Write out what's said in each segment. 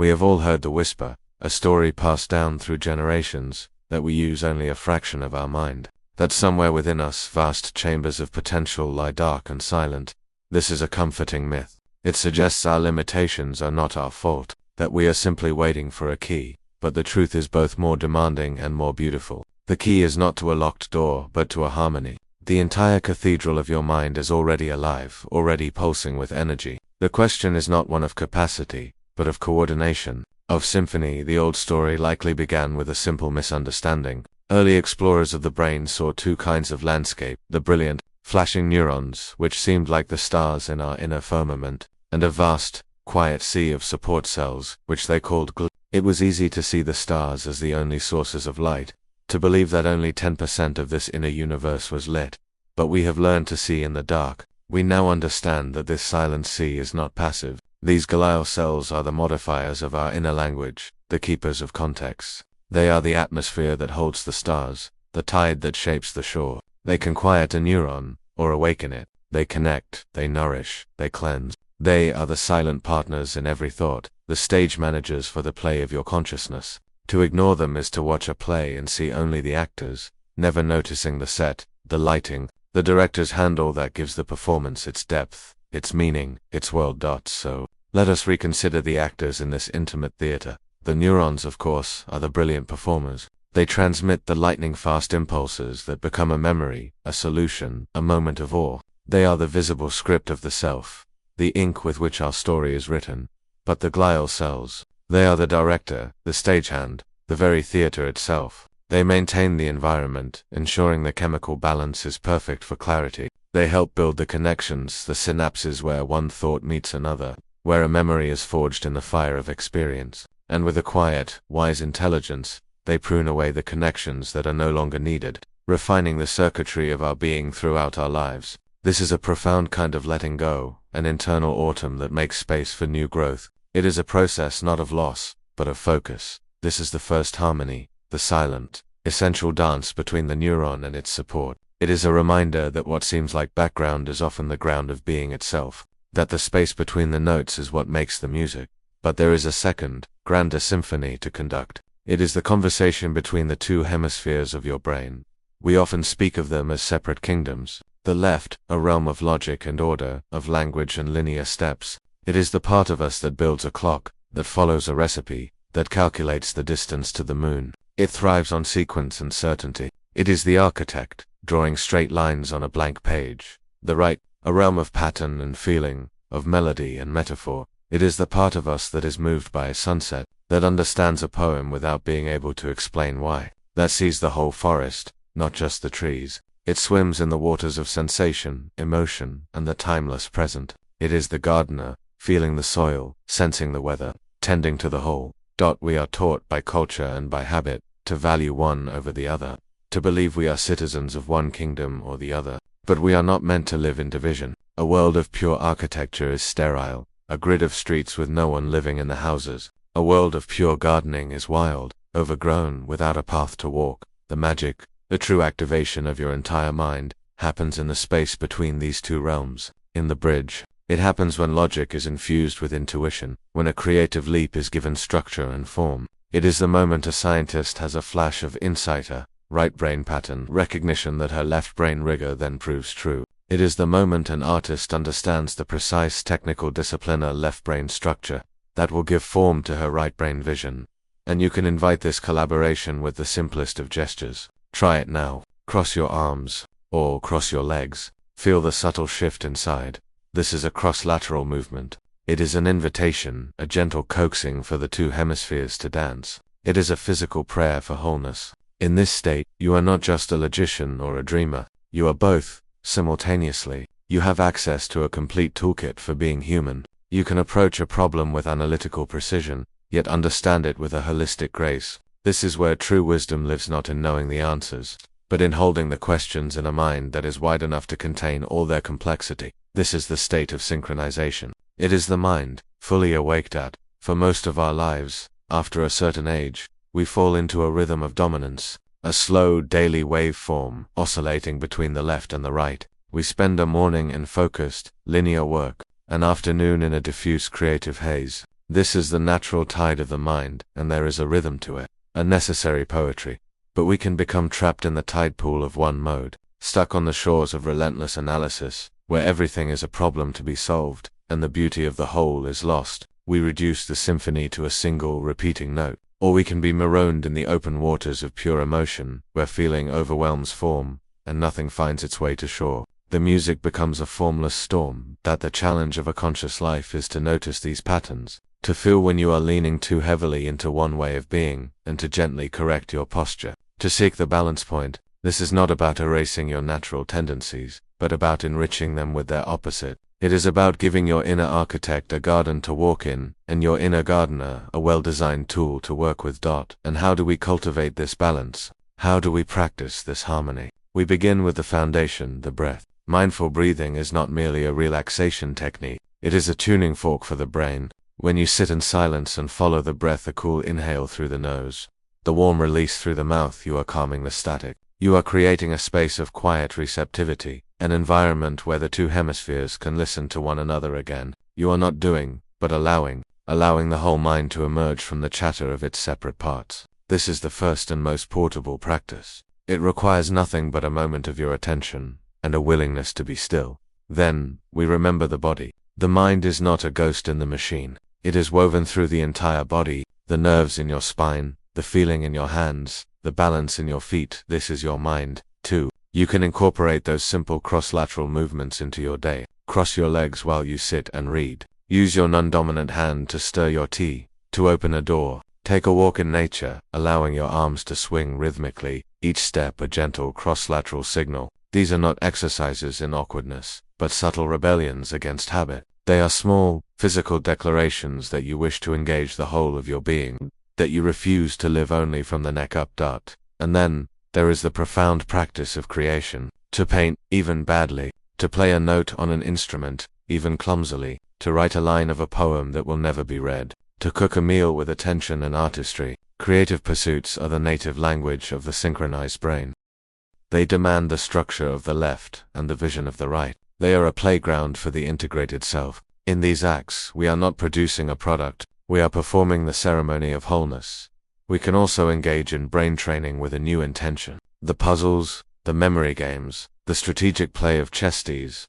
We have all heard the whisper, a story passed down through generations, that we use only a fraction of our mind, that somewhere within us vast chambers of potential lie dark and silent. This is a comforting myth. It suggests our limitations are not our fault, that we are simply waiting for a key, but the truth is both more demanding and more beautiful. The key is not to a locked door, but to a harmony. The entire cathedral of your mind is already alive, already pulsing with energy. The question is not one of capacity, but of coordination, of symphony. The old story likely began with a simple misunderstanding. Early explorers of the brain saw two kinds of landscape, the brilliant, flashing neurons, which seemed like the stars in our inner firmament, and a vast, quiet sea of support cells, which they called gl. It was easy to see the stars as the only sources of light, to believe that only 10% of this inner universe was lit. But we have learned to see in the dark. We now understand that this silent sea is not passive. These glial cells are the modifiers of our inner language, the keepers of context. They are the atmosphere that holds the stars, the tide that shapes the shore. They can quiet a neuron, or awaken it. They connect, they nourish, they cleanse. They are the silent partners in every thought, the stage managers for the play of your consciousness. To ignore them is to watch a play and see only the actors, never noticing the set, the lighting, the director's handle that gives the performance its depth, its meaning, its world. So, let us reconsider the actors in this intimate theater. The neurons, of course, are the brilliant performers. They transmit the lightning-fast impulses that become a memory, a solution, a moment of awe. They are the visible script of the self, the ink with which our story is written. But the glial cells, they are the director, the stagehand, the very theater itself. They maintain the environment, ensuring the chemical balance is perfect for clarity. They help build the connections, the synapses where one thought meets another, where a memory is forged in the fire of experience. And with a quiet, wise intelligence, they prune away the connections that are no longer needed, refining the circuitry of our being throughout our lives. This is a profound kind of letting go, an internal autumn that makes space for new growth. It is a process not of loss, but of focus. This is the first harmony, the silent, essential dance between the neuron and its support. It is a reminder that what seems like background is often the ground of being itself, that the space between the notes is what makes the music. But there is a second, grander symphony to conduct. It is the conversation between the two hemispheres of your brain. We often speak of them as separate kingdoms. The left, a realm of logic and order, of language and linear steps. It is the part of us that builds a clock, that follows a recipe, that calculates the distance to the moon. It thrives on sequence and certainty. It is the architect, drawing straight lines on a blank page. The right, a realm of pattern and feeling, of melody and metaphor. It is the part of us that is moved by a sunset, that understands a poem without being able to explain why, that sees the whole forest, not just the trees. It swims in the waters of sensation, emotion, and the timeless present. It is the gardener, feeling the soil, sensing the weather, tending to the whole. We are taught by culture and by habit to value one over the other, to believe we are citizens of one kingdom or the other. But we are not meant to live in division. A world of pure architecture is sterile, a grid of streets with no one living in the houses. A world of pure gardening is wild, overgrown, without a path to walk. The magic, the true activation of your entire mind, happens in the space between these two realms, in the bridge. It happens when logic is infused with intuition, when a creative leap is given structure and form. It is the moment a scientist has a flash of insight, a right brain pattern recognition that her left brain rigor then proves true. It is the moment an artist understands the precise technical discipline, a left brain structure, that will give form to her right brain vision. And you can invite this collaboration with the simplest of gestures. Try it now. Cross your arms, or cross your legs. Feel the subtle shift inside. This is a cross-lateral movement. It is an invitation, a gentle coaxing for the two hemispheres to dance. It is a physical prayer for wholeness. In this state, you are not just a logician or a dreamer. You are both, simultaneously. You have access to a complete toolkit for being human. You can approach a problem with analytical precision, yet understand it with a holistic grace. This is where true wisdom lives, not in knowing the answers, but in holding the questions in a mind that is wide enough to contain all their complexity. This is the state of synchronization. It is the mind, fully awaked at. For most of our lives, after a certain age, we fall into a rhythm of dominance, a slow daily waveform, oscillating between the left and the right. We spend a morning in focused, linear work, an afternoon in a diffuse creative haze, This is the natural tide of the mind, and there is a rhythm to it, a necessary poetry. But we can become trapped in the tide pool of one mode, stuck on the shores of relentless analysis, where everything is a problem to be solved, and the beauty of the whole is lost. We reduce the symphony to a single, repeating note. Or we can be marooned in the open waters of pure emotion, where feeling overwhelms form, and nothing finds its way to shore. The music becomes a formless storm. That the challenge of a conscious life is to notice these patterns, to feel when you are leaning too heavily into one way of being, and to gently correct your posture, to seek the balance point. This is not about erasing your natural tendencies, but about enriching them with their opposite. It is about giving your inner architect a garden to walk in, and your inner gardener a well-designed tool to work with. And how do we cultivate this balance? How do we practice this harmony? We begin with the foundation, the breath. Mindful breathing is not merely a relaxation technique, it is a tuning fork for the brain. When you sit in silence and follow the breath, a cool inhale through the nose, the warm release through the mouth, you are calming the static. You are creating a space of quiet receptivity, an environment where the two hemispheres can listen to one another again. You are not doing, but allowing the whole mind to emerge from the chatter of its separate parts. This is the first and most portable practice. It requires nothing but a moment of your attention, and a willingness to be still. Then, we remember the body. The mind is not a ghost in the machine. It is woven through the entire body, the nerves in your spine, the feeling in your hands, the balance in your feet. This is your mind, too. You can incorporate those simple cross-lateral movements into your day. Cross your legs while you sit and read. Use your non-dominant hand to stir your tea, to open a door. Take a walk in nature, allowing your arms to swing rhythmically, each step a gentle cross-lateral signal. These are not exercises in awkwardness, but subtle rebellions against habit. They are small, physical declarations that you wish to engage the whole of your being, that you refuse to live only from the neck up. And then, there is the profound practice of creation. To paint, even badly, to play a note on an instrument, even clumsily, to write a line of a poem that will never be read, to cook a meal with attention and artistry. Creative pursuits are the native language of the synchronized brain. They demand the structure of the left and the vision of the right. They are a playground for the integrated self. In these acts, we are not producing a product, we are performing the ceremony of wholeness. We can also engage in brain training with a new intention. The puzzles, the memory games, the strategic play of chess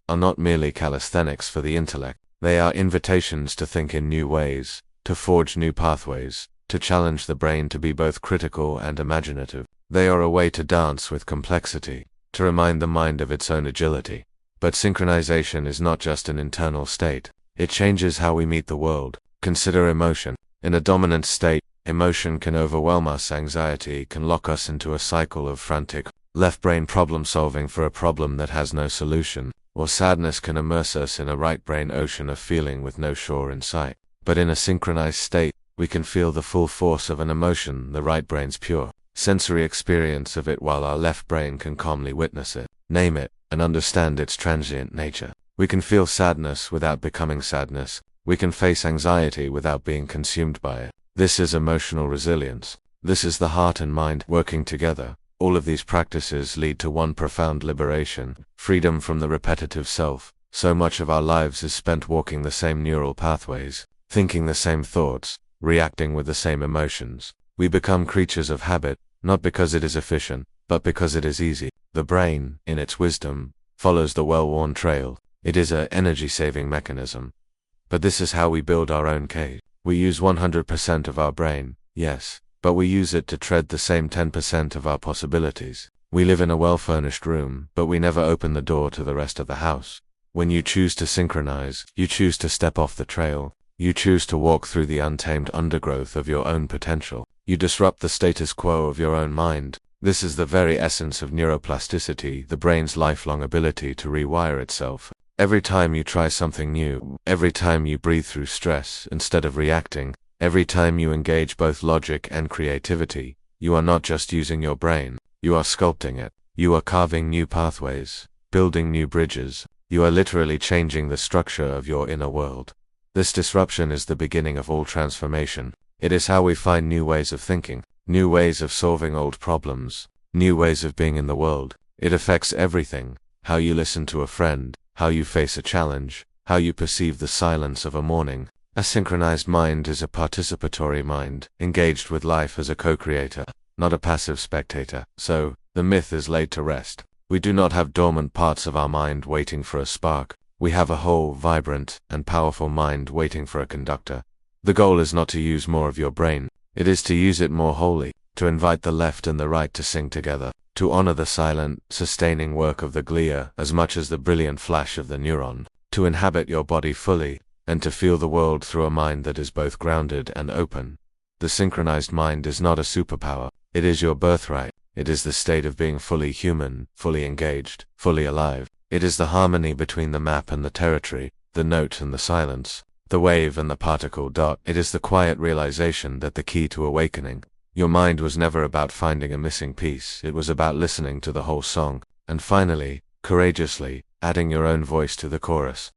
are not merely calisthenics for the intellect. They are invitations to think in new ways, to forge new pathways, to challenge the brain to be both critical and imaginative. They are a way to dance with complexity, to remind the mind of its own agility. But synchronization is not just an internal state. It changes how we meet the world. Consider emotion. In a dominant state, emotion can overwhelm us. Anxiety can lock us into a cycle of frantic, left-brain problem-solving for a problem that has no solution, or sadness can immerse us in a right-brain ocean of feeling with no shore in sight. But in a synchronized state, we can feel the full force of an emotion, the right brain's pure sensory experience of it, while our left brain can calmly witness it, name it, and understand its transient nature. We can feel sadness without becoming sadness. We can face anxiety without being consumed by it. This is emotional resilience. This is the heart and mind working together. All of these practices lead to one profound liberation, freedom from the repetitive self. So much of our lives is spent walking the same neural pathways, thinking the same thoughts, reacting with the same emotions. We become creatures of habit, not because it is efficient, but because it is easy. The brain, in its wisdom, follows the well-worn trail. It is an energy-saving mechanism. But this is how we build our own cage. We use 100% of our brain, yes, but we use it to tread the same 10% of our possibilities. We live in a well-furnished room, but we never open the door to the rest of the house. When you choose to synchronize, you choose to step off the trail. You choose to walk through the untamed undergrowth of your own potential. You disrupt the status quo of your own mind. This is the very essence of neuroplasticity, the brain's lifelong ability to rewire itself. Every time you try something new, every time you breathe through stress instead of reacting, every time you engage both logic and creativity, you are not just using your brain, you are sculpting it. You are carving new pathways, building new bridges. You are literally changing the structure of your inner world. This disruption is the beginning of all transformation. It is how we find new ways of thinking, new ways of solving old problems, new ways of being in the world. It affects everything: how you listen to a friend, how you face a challenge, how you perceive the silence of a morning. A synchronized mind is a participatory mind, engaged with life as a co-creator, not a passive spectator. So, the myth is laid to rest. We do not have dormant parts of our mind waiting for a spark. We have a whole, vibrant, and powerful mind waiting for a conductor. The goal is not to use more of your brain. It is to use it more wholly, to invite the left and the right to sing together, to honor the silent, sustaining work of the glia as much as the brilliant flash of the neuron, to inhabit your body fully, and to feel the world through a mind that is both grounded and open. The synchronized mind is not a superpower. It is your birthright. It is the state of being fully human, fully engaged, fully alive. It is the harmony between the map and the territory, the note and the silence, the wave and the particle dot. It is the quiet realization that the key to awakening. Your mind was never about finding a missing piece. It was about listening to the whole song, and finally, courageously, adding your own voice to the chorus.